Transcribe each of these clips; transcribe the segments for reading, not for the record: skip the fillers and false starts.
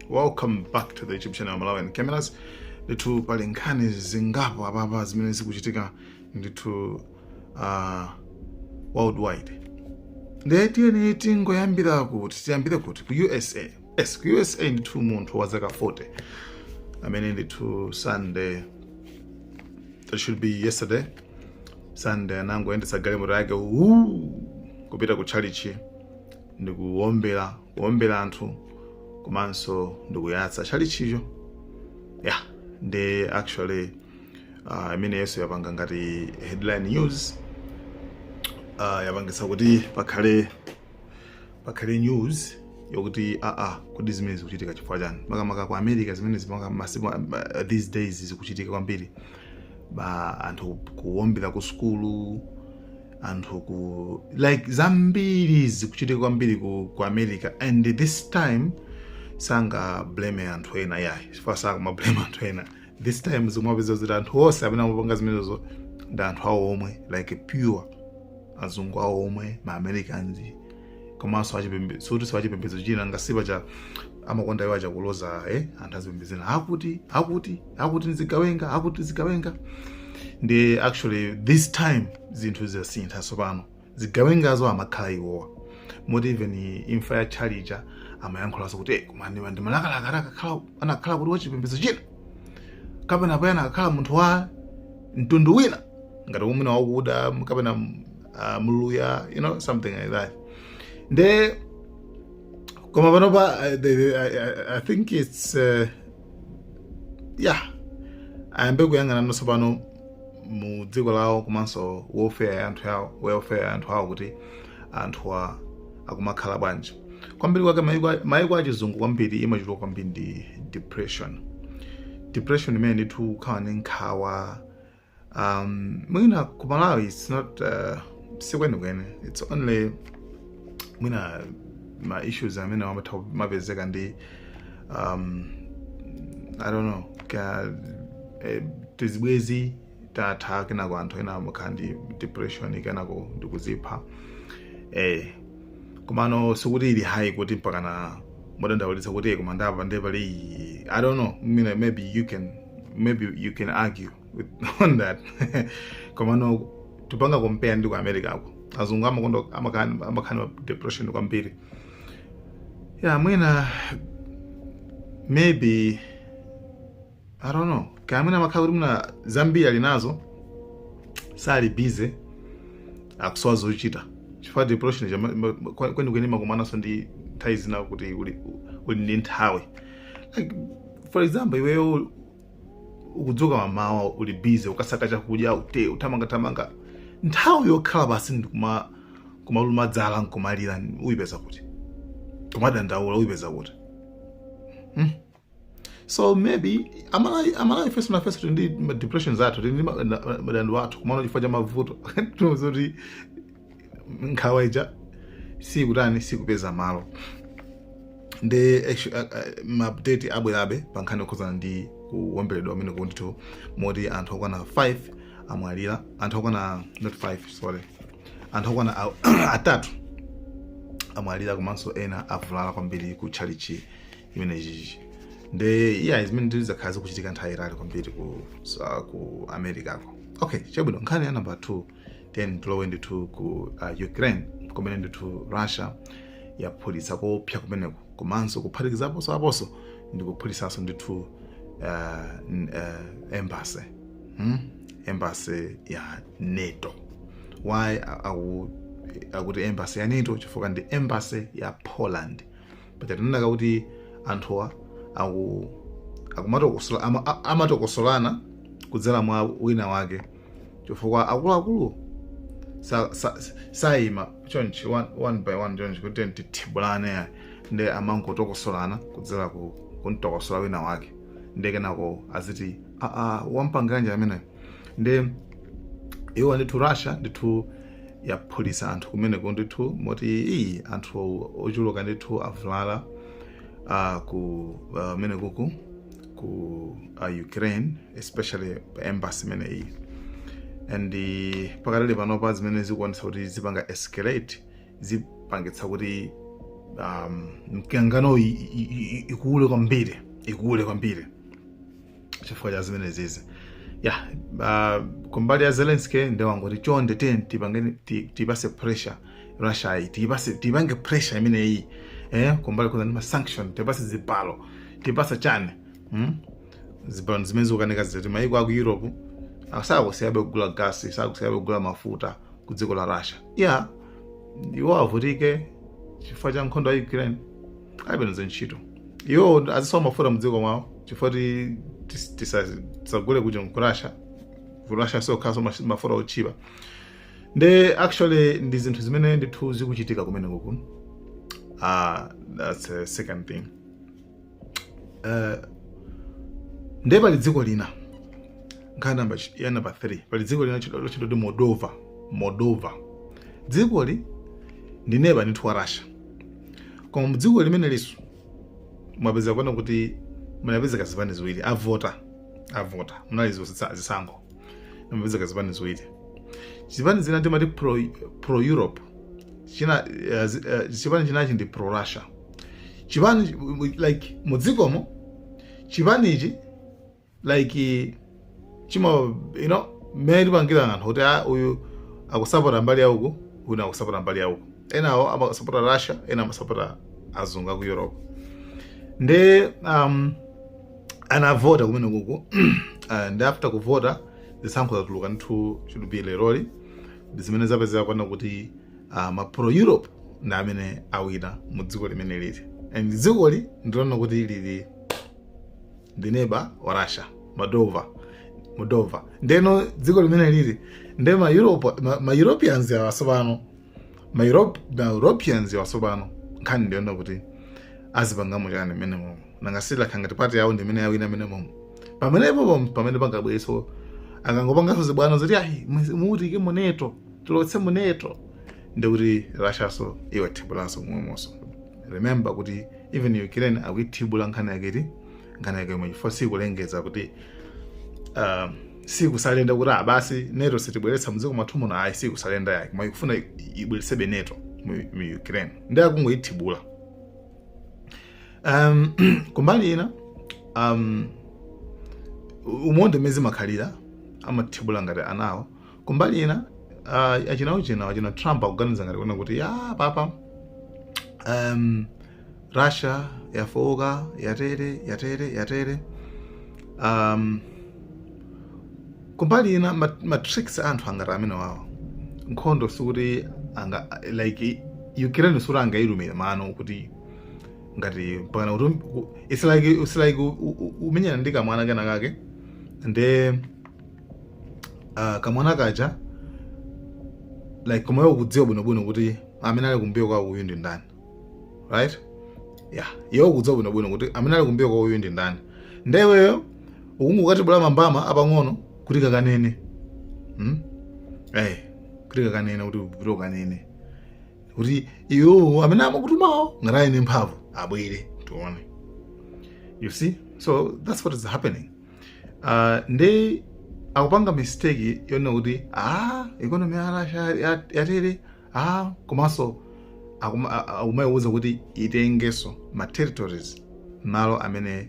Welcome back to the YouTube channel Malawian Cameras. Ndithu pali nkhani zingapo apapa zimene zikuchitika ndithu worldwide. Ndiyeni tingoyambira kuti tiyambire kuti ku USA. Yes, ku USA ndithu munthu wa zaka 40 amene ndithu Sunday, that should be yesterday, Sunday anangoyendetsa galimoto yake kupita ku chalichi ndikuwombera anthu komanso ndikuyatsa chalichicho. Yeah, they actually imene yeso yapanga ngati headline news, yapangisa kuti pakhale news yokuti kuti zimene zikuchitika chifukwa chani makamaka ku America zimene zimaka masiku these days zikuchitika kwambiri, anthu kuwombera ku skulu, anthu ku like zambiri zikuchitika kwambiri ku America, and this time sanga blame anthu ena yayi chifukwa sanga blame anthu ena. This time zimapeza kuti anthu onse amene amapanga zimenezo ndi anthu awo omwe, like pure azungu awo omwe, ma Americans, komanso achipembedzo china ngasipa cha amakonda iwo achakuloza anthu azipembedzera akuti zigawenga. Ndi actually this time zinthu zasintha tsopano, zigawengazo amakhala iwowa, moti even imfa ya Charlie amayankhulaso kuti kumani ndimalakalaka anakhala kuti wachipembedzo china kapena payana akakhala munthu wa mtundu wina ngati umene wakuda kapena muluya, something like that. Nde koma panopa I think it's ayambe kuyang'ana nonso pano mu dziko lawo komanso welfare ya anthu awo kuti anthu akumakhala bwanji. Kwambiri kwake mayiko achizungu kwambiri imachuluka kwambiri ndi depression imene ndithu kukhala ndi nkhawa. Mwina ku Malawi it's not sikwenikweni, it's only mwina ma issues amene mapezeka ndi I don't know tizibwezi tatha kenako anthu ena amakhala ndi depression kenako ndikuzipha. Komano sikuti ili high kuti mpakana modandaulitsa kuti koma ndapa ndepali I don't know, maybe you can argue with on that. Komano tupanga compare ndi ku America ako azungu amakondo amakhala depression kwambiri. Mwina maybe I don't know, kamwina amakhala kuti muna zambiri ali nazo sali busy akusowa zochita chifukwa depression kwenikweni makumanaso ndi nthawi zina kuti uli ndi nthawi. Like for example, iweyo ukudzuka mamawa uli busy ukasaka chakudya utamanga nthawi yokhala basi ndi kumalumadzala nkumalira uyipeza kuti kumadandaula uyipeza kuti so maybe amalayi first ndi depression zathu ndi madandu athu kumano chifukwa cha mavuto tuzoti nkhawa ija sikupeza malo. Ndi ma-update abwerabe pankhani yokhuzana ndi kuwomberedwa amene kundithu moti anthu okwana 5 amwalira, anthu okwana not 5 sorry, anthu okwana atatu amwalira komanso ena avulala kwambiri ku chalichi imenechi. Ndi zimene ndi zakhala zikuchitika nthawi itali kwambiri ku America ako. Okay, chabwino nkhani ya number 2 then tilowe ndithu ku Ukraine kumene ndithu Russia yaphulitsa kopsa kumeneko komanso kuphatikizaponso aponso ndi kuphulisanso ndithu embassy ya NATO. Why akuti embassy ya NATO? Chifukwa ndi embassy ya Poland, but tinataka kuti anthuwa amatokosolana kudzera mwa wina wake chifukwa akuluakulu saima chonchi one by one chonchi kuti ntithibulane ndi amangotokosolana kudzera kuntokosola wina wake ndi kenako aziti wampanganja amene. Ndi iwo ndithu Russia ndithu yaphulitsa anthu kumeneko ndithu moti anthu ochuluka ndithu avulala ku menekuku ku Ukraine, especially embassy imeneyi. And pakatali panopa zimene zikuonetsa kuti zipanga escalate, zipangitsa kuti mkangano ikule kwambiri chifukwa cha zimene zizi kumbali ya Zelensky ndewangoti chonde tipase pressure Russia tipange pressure imene iyi kumbali kuna ma sanction tipase zibalo tipasa chane zibalo zimene zikukanika ziti maiko aku Europe sakusiyabe kugula gasi sakusiyabe kugula mafuta ku dziko la Russia iwo avutike chifukwa cha nkhondo ya Ukraine aibenze ntchito iwo azisowa mafuta mdziko mwawo chifukwa tisagule kuja ku Russia so kaso mafuta ochipa actually ndi zinthu zimene ndithu zikuchitika kumene kuku that's a second thing. Pali dziko lina nkhani ya number 3 pali dziko lina lochitwa ndi Moldova dziko li ndi neighbor ndithu wa Russia koma mdziko limene liso mwapeza kuona kuti munapezeka zipani ziwiri avota munalizo zisankho munapezeka zipani ziwiri zipani zina timati pro Europe chipani chinachi ndi pro Russia chipani like mudzikomo chipani ichi like chima meri pangira anthu kuti uyu akusapota mbali ya uku uyu akusapota mbali ya uku enawo amasapota Russia ena amasapota azungu aku Europe nde anavota kumene kuku and after kuvota zisankho zatuluka nthu should be leroli zimene zapezeka kwana kuti ma pro Europe ndi amene awina mu dziko limene lili and dziko li ndiona kuti lili ndi neighbor wa Russia Moldova ndeno dziko limene lili nde ma Europeans awasopano nkhani ndiona kuti azipangamo chani menemo nangasila khangati pati yawo ndimene yawina menemo pamene pangabweso akangopangaso zibwano zoti muutike muneto tulotse muneto ndikuti Russia so iwe thibulanso momwemonso remember kuti even Ukraine akuithibula nkhani yake imwe chifukwa sikulengeza kuti sikusalenda kuti basi neto sitibweretsa mdziko mwathu muno ayi sikusalenda yake mwa ikufuna ibweresebe neto mu Ukraine ndi akungoithibula. Kumbali ina umonde mezi makhalira amathibula ngati anawo kumbali ina achina Trump akuganiza ngati kuona kuti papa Russia yafoka yatere kumbali ina ma tricks anthu angati amene wawo nkhondo sikuti like Ukraine sura angayilumira mano kuti ngati pana kuti it's like umenyana ndi kamwana kana kake nde kamwana kaja like kumoyo kudziwa bwino kuti amene ali kumbiyo kwa uyu ndi ndani, right? Iwo kudziwa bwino kuti amene ali kumbiyo kwa uyu ndi ndani ndeweyo ukungukatibula mambama apang'ono kuti kakanene kuti kakanene kuti upito kanene kuti iyo amene amakutumawo ngati ndi mphamvu abwere tuone. You see, so that's what is happening. Nde akupanga mistake yona kuti economy ya Russia yatere komanso akumayuza kuti itengeso ma territories malo amene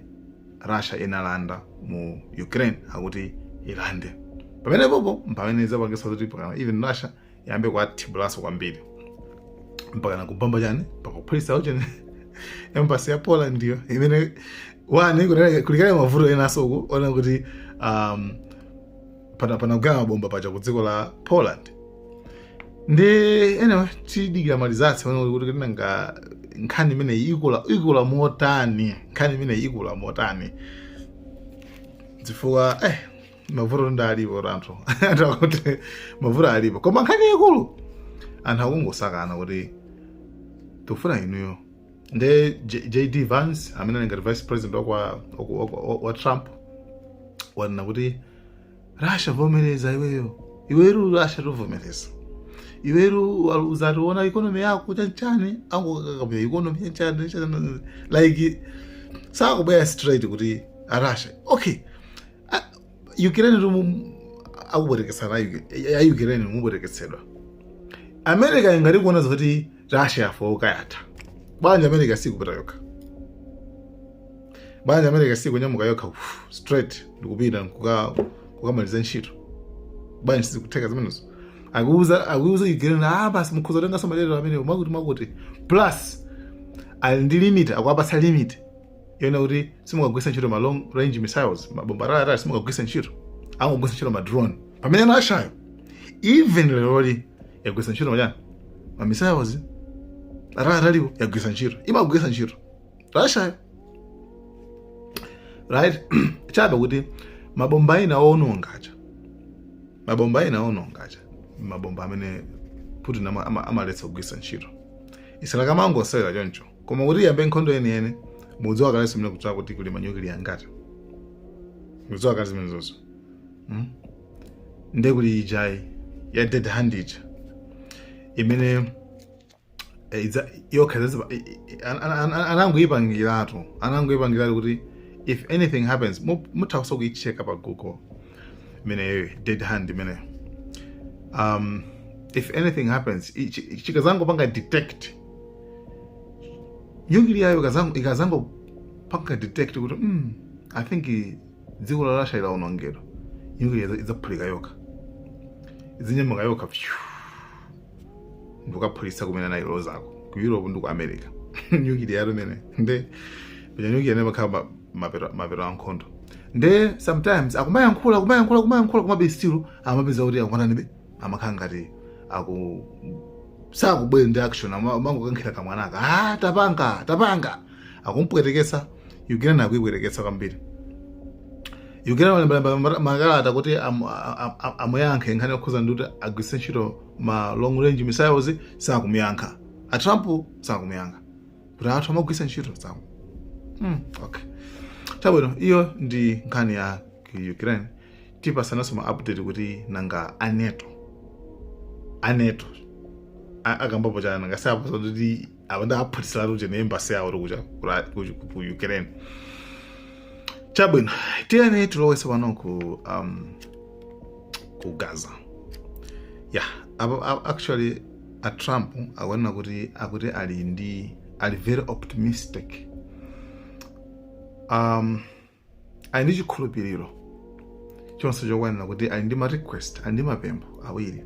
Russia inalanda mu Ukraine akuti ilande pamene popo pamene zapangisa kuti even Russia yambe kwathibulaso kwambiri mpaka nakubamba chani pakupulisa uchene embassy ya Poland ndiyo imene kulikale mavuto enaso ku ona kuti panagama bomba pacha ku dziko la Poland. Ndi anyway tidikira malizatsi ona kuti nanga nkhani imene ikula motani zifukwa mavuto ndalipo ranthu atakuti mavuto alipo koma nkhani ikulu anthu akungosakana kuti tufuna inuyo. Nde JD Vance amene ngati vice president wa Trump wana kuti Russia vomereza iweru Russia tovomereza iweru uzationa economy yako chanchani angokakabya economy chanchani like sakubaya straight kuti Russia okay Ukraine akubwerekesana ya Ukraine mubwerekesedwa America ingati kuona kuti Russia yafoka yatha banja America sikupita yokha banja America sikunyamuka yokha straight ndikupita kukamaliza ntchito banja sizikutheka zimenezo akuuza Ukraine basi mukhoza tenga somalero amene makuti plus ali ndi limit akuapasa limit yona kuti simukagwisa ntchito ma long range missiles mabomba atali simukagwisa ntchito amagwisa ntchito ma drone pamene anashayo even lero yagwisa ntchito majani ma missiles ataliwo yagwisa ntchito imagwisa ntchito rashayo right chabe kuti mabomba ina onongacha mabomba amene Putin amaletsa kugwisa ntchito isalaka mangosera choncho koma kuti yambe nkhondo yeniyene mudziwa kale simene kutsaka kuti kuli manyukiliya ngati mudziwa kale zimene zonso nde kuli ijai ya dead hand ija imene yokhaza anangoyipangiratu kuti if anything happens mutha kuyicheka pa Google imene dead hand imene if anything happens chikazangopanga detect nyukiliyayo ikazangopanga detect kuti I think dziko la Russia ilaonongedwa nyukiliya idzaphulika yokha izinyamuka yokha ndikukaphulitsa kumene na ilo zako ku Europe ndi ku America nyukiliya imene nde nyukiliya nemakhala mapero ankhondo nde sometimes akumayankhula kumabe still amapeza kuti akwananibe amakhala ngati sakubwera ndi action amangokankhira kamwanaka tapanga akumpwetekesa Ukraine akuyipwetekesa kwambiri Ukraine walemba makalata kuti amuyankhe nkhani yokhuza ndi kuti agwise ntchito ma long range missiles sakumuyankha a Trump sakumuyankha kuti athu amagwisa ntchito saku okay tabwino iyo ndi nkhani ya Ukraine tipasanaso ma update kuti nanga aneto akambapo chana nanga sapo kuti abanda aphutisa kuti ne embassy yawo kuja ku Ukraine chabwino tiyene tulowese pano ku Gaza actually a Trump akuona kuti ali very optimistic ali ndi chikhulupiriro chonse chokwanira kuti ali ndi ma request ali ndi mapempho awiri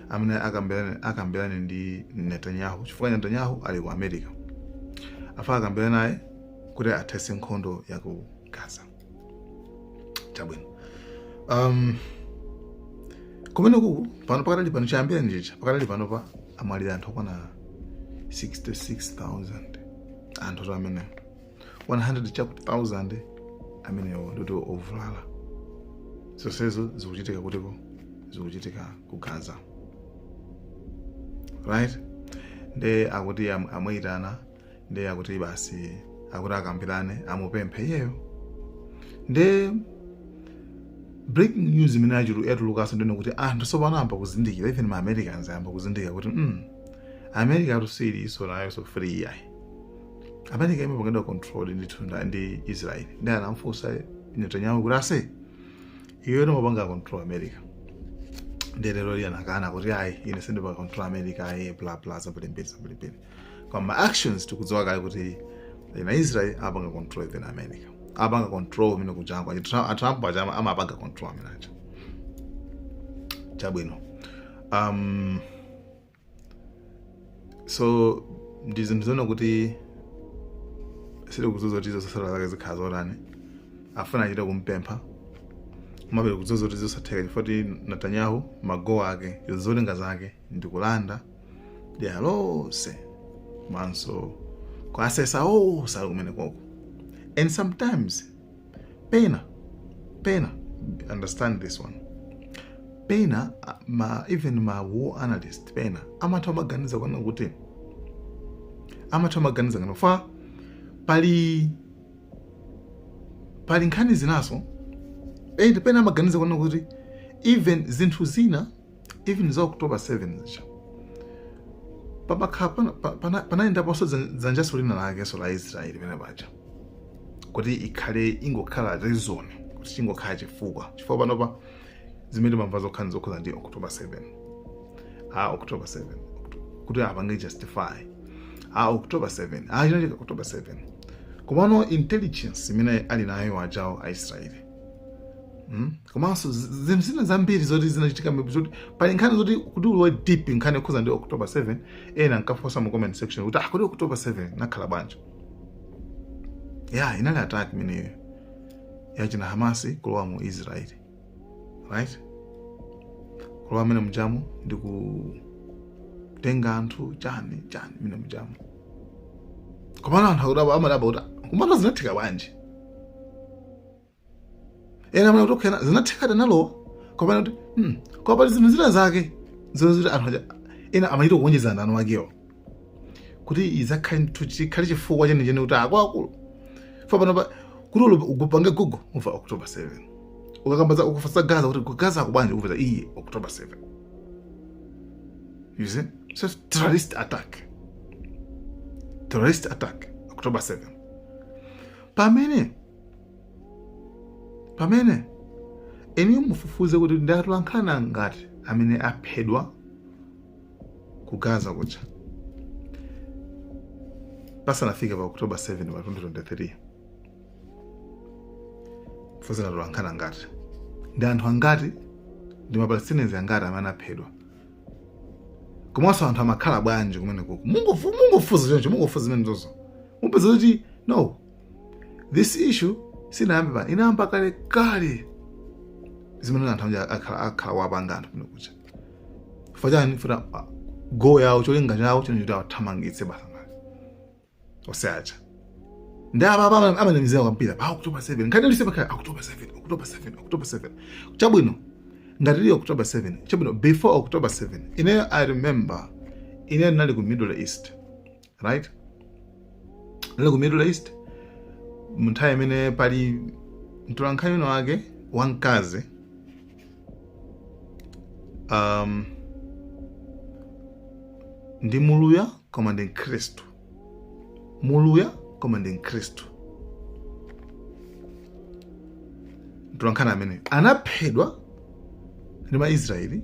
amene akambirane ndi Netanyahu chifukwa Netanyahu ali ku America afa akambirane naye kuti athese nkhondo ya ku Gaza chabwino kumene kuku pano pakatali pano chayambira njicha pakatali pano pa amalira anthu okwana 66,000 anthu amene 100,000 amenewo ndoti ovulala zonsezo zikuchitika kutiko zikuchitika ku Gaza right nde akuti amuyitana nde akuti basi akuti akambirane amupemphe iyeyo nde breaking news imene yatulukaso ndino kuti anthu sopano amba kuzindikira even ma Americans amba kuzindikira kuti America atusiri iso nayo so free yayi America imapangidwa control ndi Israel ndi anamfusa Netanyahu kuti ase iyo mapanga control America ndelero liyanakana kuti ayi ine sindipa control America ayi bla bla zabulembezi koma actions tikudziwa kale kuti ina Israel apanga control even America apanga control mino kujangwa Trump ajama amapanga control amenacha chabwino so ndizindizona kuti sile kuzozo tizo sasala zake zikhazorani afuna achita kumpempha mabele kuzozo tizo satheka chifoti Netanyahu mago ake yozolenga zake ndikulanda dialose manso kwasesa sali kumene koko and sometimes pena understand this one pena even ma war analyst pena amatha maganiza kwana kuti amatha maganiza kana fa pali nkhani zinaso pena maganiza kwana kuti even zinthu zina even za October 7 zija panaenda paso zanjaso lina lake so la Israeli pena baja kuti ikhale ingokhala reason kuti chingokhala chifukwa panopa zimene mamva zokhala zokhuza ndi October 7 October 7 kuti apange justify October 7 chinachitika October 7 komano intelligence imene ali nayo ajawo a Israeli komanso zina zambiri zoti zinachitika zoti pali nkhani zoti kuti ulowe deep nkhani yokhuza ndi October 7 ena nkafunsa mu comment section kuti kodi October 7 nakhala bwanji. Inali attack imeneyo yachina Hamasi kulowa mu Israeli, right? Kulowa mene mjamu ndi kutenga anthu chani mene mjamu komano anthu amadaba kuti komano zinatheka bwanji. Ena mwana kutokena zinatheka nalo komano kuti kwa pali zinthu zina zake zoti anthu ena amayita kuonjezana anu akewo kuti izakhale chikhale chifukwa chenicheni kuti akuluakulu fapano kuti upange Google umva October 7 ukakambaza ukufasa Gaza kuti Gaza akubwanji umva iyi October 7. You see? So terrorist attack October 7 pamene eni mufufuze kuti ndatolankhana ngati amene aphedwa ku Gaza kucha pasanafika pa October 7 wa 2023 fuze ndatolankhana ngati ndi anthu angati ndi mapalestinians angati amene aphedwa komanso anthu amakhala bwanji kumene kuku mungofuza choncho mungofuza zimene zozo mupeza kuti no this issue sinayamba inayamba kale zimene anthu akhala wapanga anthu kumene kucha fajani futa go yawo cholinga chawo chino athamangitse basa ngati oseacha ndi apa amanemizewa kwambiri pa October 7 ngati lise pakhala October 7 chabwino ngati li October 7 chabwino before October 7 I remember nali ku Middle East, right? Nali ku Middle East munthawi imene pali mtolankhani wake wamkazi ndi muluya koma ndi Mkhristu. Mtolankhani amene anaphedwa ndi Maisraeli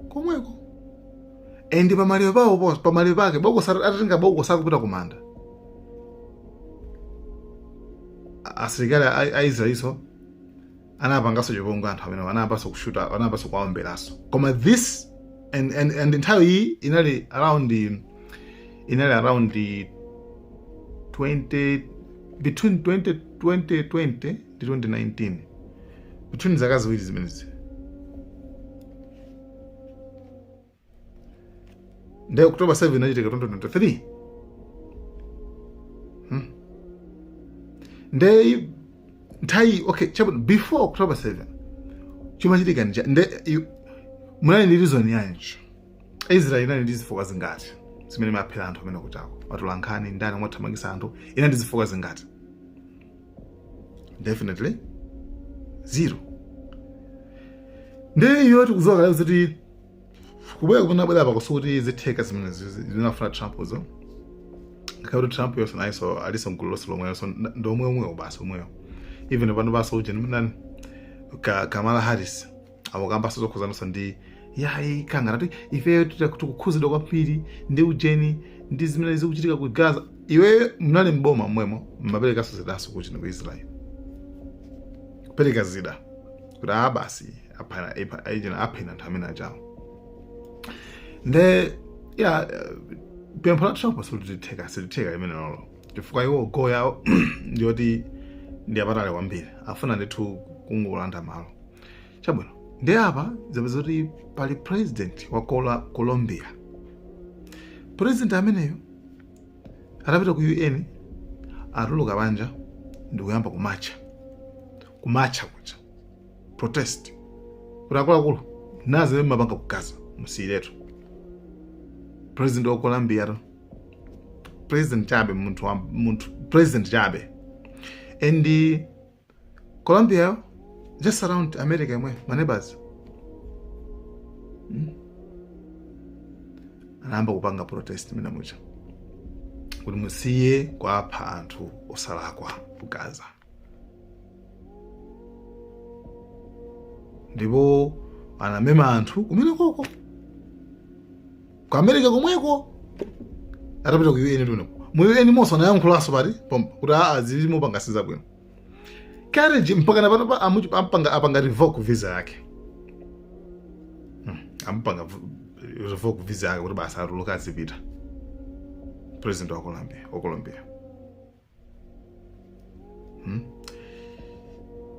komweko endi pamaliro pake atatenga bokosi kupita kumanda. Asilikali a Israeli anapangaso chipongwe anthu amene anapaso kushuta anapaso kwaomberaso koma this and nthawi iyi inali around 20 between 2020 ndi 2019 between zaka ziwiri zimenezi ndi October 7 inachitika 2023 ndi nthawi okay before October 7 chimachitika ndi munali ndi reason yanji Israel inali ndi zifukwa zingati zimene maphera anthu amene kutako watolankhani ndani mwathamangisa anthu inali ndi zifukwa zingati? Definitely 0. ndi iyo tikuzoka kale kuti kubwera kunabwera pakusuti zitheka zimene zinafuna Trump zo ngakhale Trump yonse nayiso aliso mgulu lonse lomweyo so ndomwe basi omweyo even abantu basoje nani Kamala Harris awokamba sozokhuzanso ndi yayi kangana kuti ife tikukhuzidwa kwambiri ndi ujeni ndi zimene zikuchitika ku Gaza iwe mnali mboma mwemo mapereka sozedaso kuti ku Israel pereka zida kuti basi aphena nthu amene ajawo nde pempho la Trump silitheka imene lolo chifukwa iwo go yawo ndiyoti ndiyapatale kwambiri afuna ndithu kungolanda malo chabwino ndi apa zapezoti pali president wa Colombia. President ameneyo atapita ku UN atuluka banja ndi kuyamba kumacha kuja protest kulakulu naze mabanga kugaza musileto president wa Colombia president chabe muntu president chabe and Colombia just around America my neighbors anamba kupanga protest mina mucha kuti musiye kwapha anthu osalakwa ku Gaza ndipo anamema anthu kumene koko ku America komweko atapita ku UN tuno mu UN monso anayankhulaso pati kuti azilimo pangasiza bwino carriage mpaka napano apanga revoke visa yake ampanga revoke visa yake kuti basa atuluka azipita president wa Colombia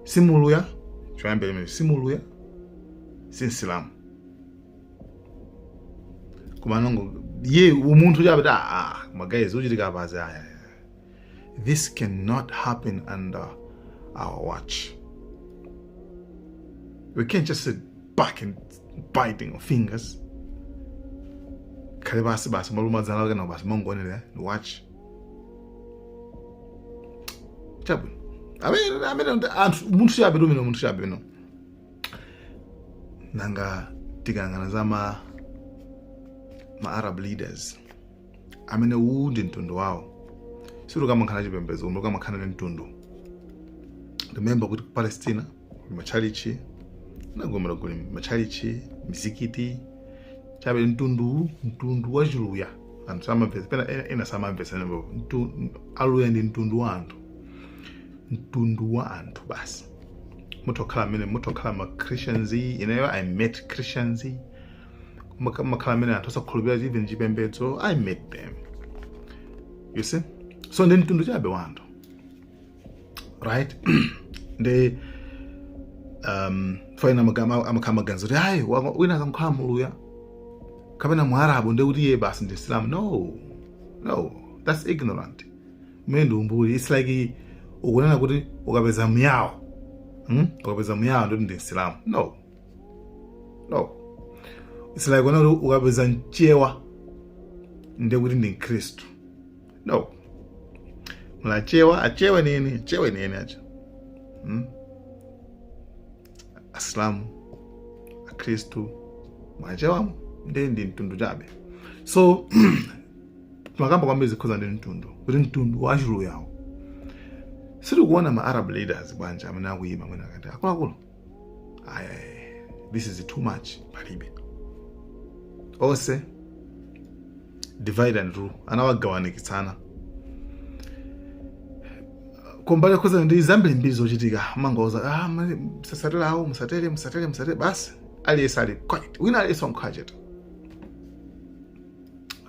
simuluya choyambira imene simuluya sinsilamu kumanongo ye umuntu yabe magayizi uchitika bazi this cannot happen under our watch. We can't just sit back and biting our fingers. Kale basi maluma zana kana basi mongonele watch. Chabu. Umuntu yabe domino umuntu yabe no. Nanga tigangana zama Arab leaders. Uwundi ntundu wao. Siru kama kana chipembedzo, umuntu kama kana ntundu. Remember kuti Palestina machalichi nagomera kuli machalichi mizikiti chabe ntundu wachiluya anthu samamvesa pena ena samamvesa nembo aluya ndi ntundu wa anthu basi mutokhala ma Christians I met Christians makhala mene anthu asakhulupirira even chipembedzo I met them, you see, so ndi ntundu chabe wanthu, right? Ndi faina amakhala ganzo kuti hayi wina akamkhala muluya kapena muarabu ndi kuti iye basi ndi Islam. No, that's ignorant. Mene ndi umbuli. It's like ukunena kuti ukapeza myawo ndoti ndi Islam. No, it's like when ukapeza mchewa ndi kuti ndi Kristu. No, mula achewe nini acha Islamu Kristu mwachewamu ndi mtundu chabe. So makamba kwambiri zikhoza ndi mtundu kuti mtundu wachilu yawo. Siri kuona ma Arab leaders bwanja amene akuyima mwina akati akuluakulu this is too much palibe ose divide and rule anawagawanikitsana kombale khoza ndi zambiri mbiri zochitika mangoza musatele basi aliyese ali quiet wina aliyese wamkhajeta,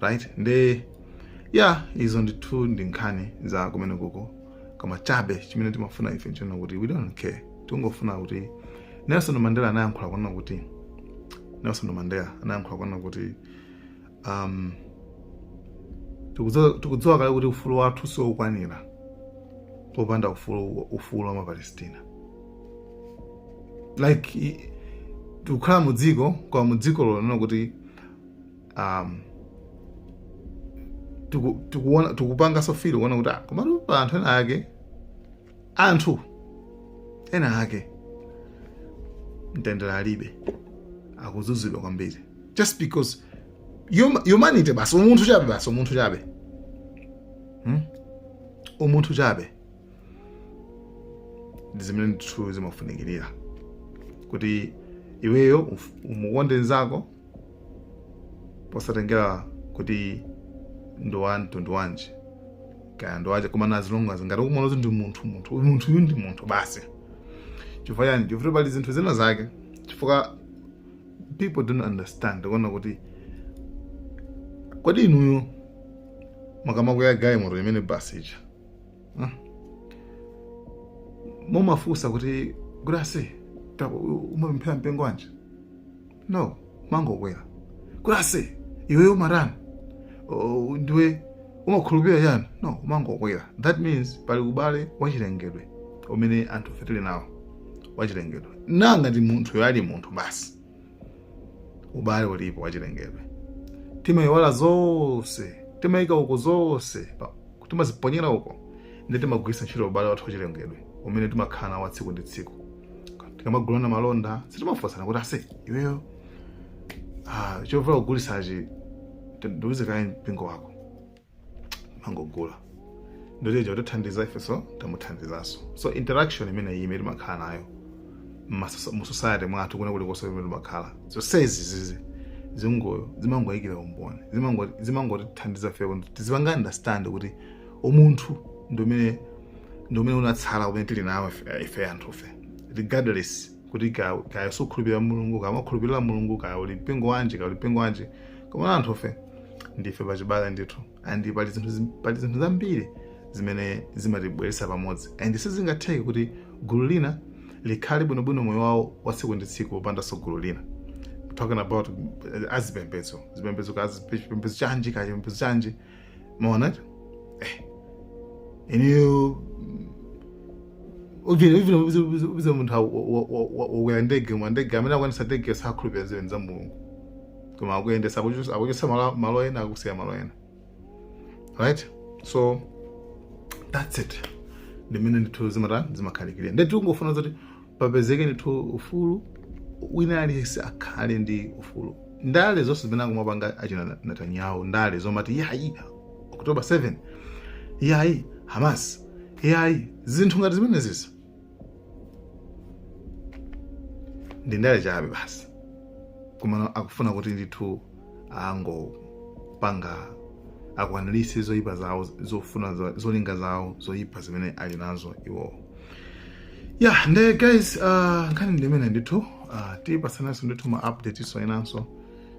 right? Ndi izo ndithu ndi nkhani za kumene kuko kama chabe chimene timafuna ife nchona kuti we don't care. Tungofuna kuti Nelson Mandela anayankhula kwana kuti tikudziwa kale kuti ufulu wathu siwokwanira popanda ufulu wa Palestina. Like tukhala mudziko kwa mudziko lona kuti tukupanga sofilo kuona kuti komatu anthu ena ake mtendera alibe akuzuzidwa kwambiri just because humanity basi umuntu chabe ndizimene ndithu zimafunikirira kuti iweyo umukonde nzako posatengera kuti mtundu wanji kaya ndowaje koma nazilonga ngati ukumona kuti ndi munthu ndi munthu basi. Chifukwa yani chifukwa pali zinthu zina zake chifukwa people don't understand kuona kuti kodi inuyo makamakuya gayi moto imene basi ija mumafusa kuti kurasi umapemphera mpengo wanje no mangokwera kurasi iwe umarani ndiwe umakhulupirira yani no mangokwera. That means pali ubale wachilengedwe umene anthu fetele nawo wachilengedwe nanga ndi munthu yali munthu basi ubale ulipo wachilengedwe timayiwala zonse timayika uko zonse timaziponyera uko ndi timagwisa ntchito ubale wathu wachilengedwe umene timakhala wa tsiku ndi tsiku. Tikamagulana malonda sitimafosana kuti ase iweyo chovala kugulisachi ndiuze kaye mpingo wako mangogula ndoteja utothandiza ifeso tamuthandizaso. So interaction imene iyi imene timakhala nayo mu society mwathu kuna kuli koso imene timakhala so says zizi zingoyo zimangoyikira umboni zimangotithandiza fe kuti tizipanga understand kuti umunthu ndomene unatsala kumene tili nawo ife anthu fe regardless kuti kaya sukhulupirira mulungu kaya makhulupirira mulungu kaya uli mpingo wanji koma anthu fe ndife pachibale ndithu and pali zinthu zambiri zimene zimatibweretsa pamodzi and sizingatheke kuti gulu lina likhale bwinobwino moyo wawo wa tsiku ndi tsiku popandanso gulu lina. Talking about azipembedzo chanji maona iniyo uvize munthu wakwera ndege amene akwanisa ndege sakhulupirira zinthu za mulungu koma akuyendesa akuchotsa malo ena akusiya malo ena, right? So that's it. Ndimene ndithu zimakhalikirira ndeti ungofuna zoti papezeke ndithu ufulu wina aliyense akhale ndi ufulu. Ndale zonse zimene akumapanga achina Netanyahu, ndale zomati yayi October 7 yayi Hamas yayi zinthu ngati zimenezisa ndi ndale chabe basi, koma akufuna kuti ndithu angopanga akwanilise zoyipa zawo zofuna zolinga zawo zoyipa zimene ali nazo iwo. Yeah, nde guys, nkhani ndimene ndithu tipasanaso ndithu ma update iso inanso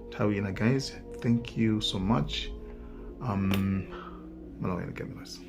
nthawi ina guys. Thank you so much. Malawena guys.